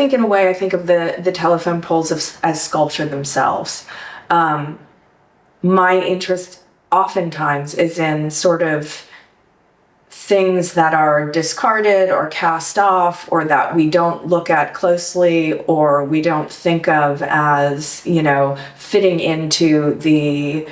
think in a way, I think of the telephone poles as sculpture themselves. My interest oftentimes is in sort of things that are discarded or cast off, or that we don't look at closely, or we don't think of as, fitting into the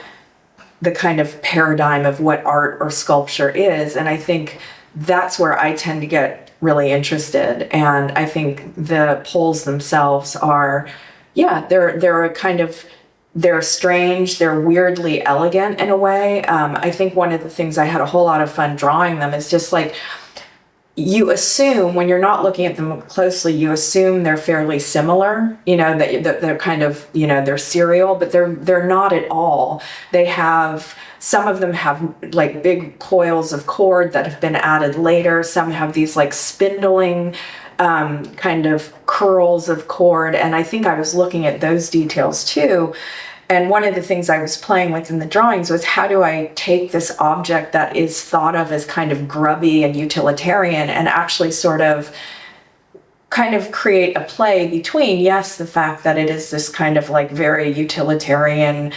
kind of paradigm of what art or sculpture is. And I think that's where I tend to get really interested. And I think the poles themselves are, they're a kind of, they're strange, they're weirdly elegant in a way. I think one of the things I had a whole lot of fun drawing them is just like, you assume when you're not looking at them closely, you assume they're fairly similar, that they're kind of, they're serial, but they're not at all. They have, some of them have like big coils of cord that have been added later. Some have these like spindling kind of curls of cord. And I think I was looking at those details too. And one of the things I was playing with in the drawings was, how do I take this object that is thought of as kind of grubby and utilitarian and actually sort of kind of create a play between, yes, the fact that it is this kind of like very utilitarian,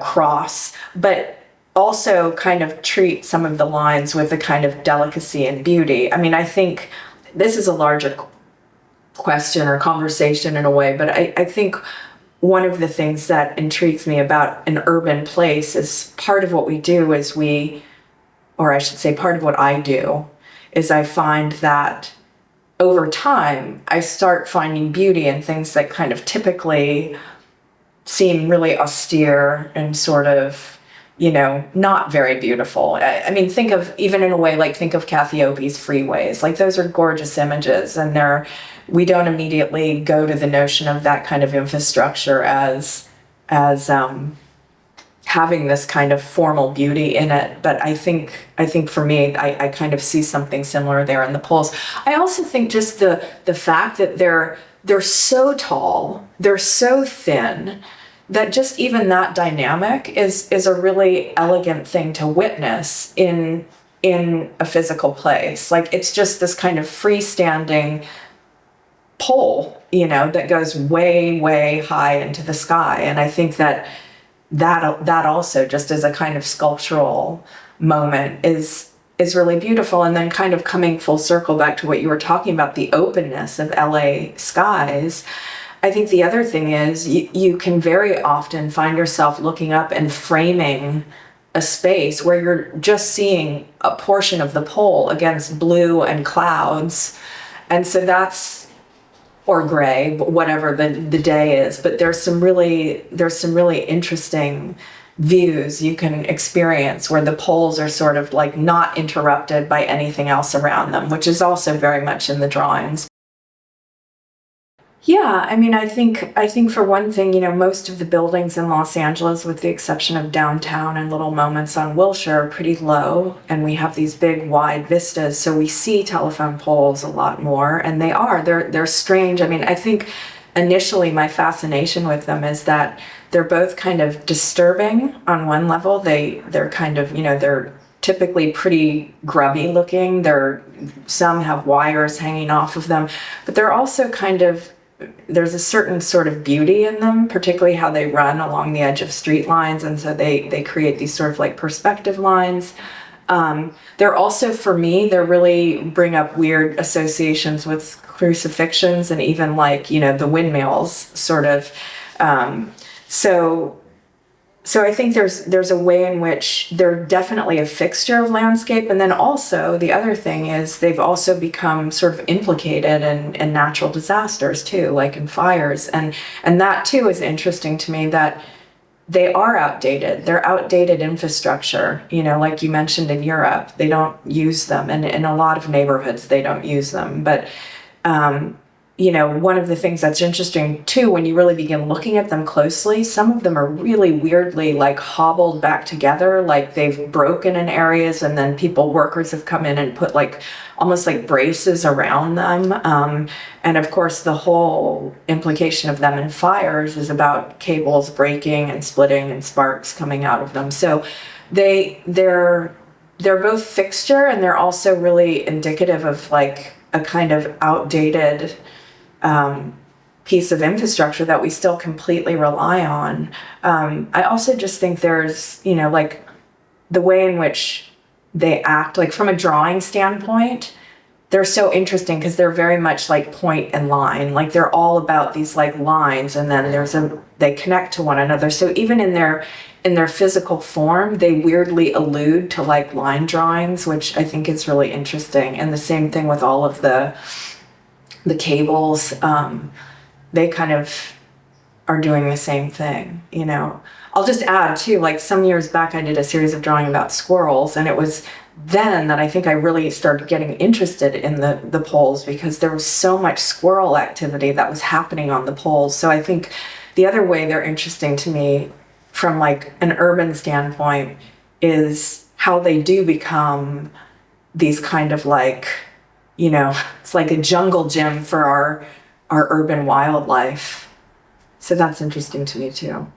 cross, but also kind of treat some of the lines with a kind of delicacy and beauty. I mean, I think this is a larger question or conversation in a way, but I think one of the things that intrigues me about an urban place is part of what we do is part of what I do is I find that over time, I start finding beauty in things that kind of typically seem really austere and sort of, not very beautiful. I mean, think of Kathy Opie's Freeways. Like, those are gorgeous images, and we don't immediately go to the notion of that kind of infrastructure as having this kind of formal beauty in it. But I think for me, I kind of see something similar there in the poles. I also think just the fact that they're so tall, they're so thin, that just even that dynamic is a really elegant thing to witness in a physical place. Like, it's just this kind of freestanding pole, that goes way, way high into the sky. And I think that also, just as a kind of sculptural moment, is really beautiful. And then kind of coming full circle back to what you were talking about, the openness of LA skies, I think the other thing is you can very often find yourself looking up and framing a space where you're just seeing a portion of the pole against blue and clouds. And so or gray, whatever the day is. But there's some really interesting views you can experience where the poles are sort of like not interrupted by anything else around them, which is also very much in the drawings. Yeah, I mean, I think for one thing, most of the buildings in Los Angeles, with the exception of downtown and little moments on Wilshire, are pretty low, and we have these big wide vistas, so we see telephone poles a lot more, and they're strange. I mean, I think initially my fascination with them is that they're both kind of disturbing on one level. They're kind of, they're typically pretty grubby looking. Some have wires hanging off of them, but they're also kind of, there's a certain sort of beauty in them, particularly how they run along the edge of street lines. And so they create these sort of like perspective lines. They're also, for me, they really bring up weird associations with crucifixions and even like, the windmills sort of. So I think there's a way in which they're definitely a fixture of landscape. And then also the other thing is they've also become sort of implicated in natural disasters too, like in fires. And that too is interesting to me, that they are outdated. They're outdated infrastructure, like you mentioned in Europe, they don't use them. And in a lot of neighborhoods, they don't use them. But one of the things that's interesting too, when you really begin looking at them closely, some of them are really weirdly like hobbled back together, like they've broken in areas, and then workers have come in and put like almost like braces around them. And of course, the whole implication of them in fires is about cables breaking and splitting and sparks coming out of them. So they're both fixture, and they're also really indicative of like a kind of outdated piece of infrastructure that we still completely rely on. I also just think there's, like the way in which they act, like from a drawing standpoint, they're so interesting because they're very much like point and line. Like they're all about these like lines, and then they connect to one another. So even in their physical form, they weirdly allude to like line drawings, which I think is really interesting. And the same thing with all of the cables. They kind of are doing the same thing, I'll just add too, like some years back I did a series of drawing about squirrels, and it was then that I think I really started getting interested in the poles, because there was so much squirrel activity that was happening on the poles. So I think the other way they're interesting to me from like an urban standpoint is how they do become these kind of like, it's like a jungle gym for our urban wildlife. So that's interesting to me too.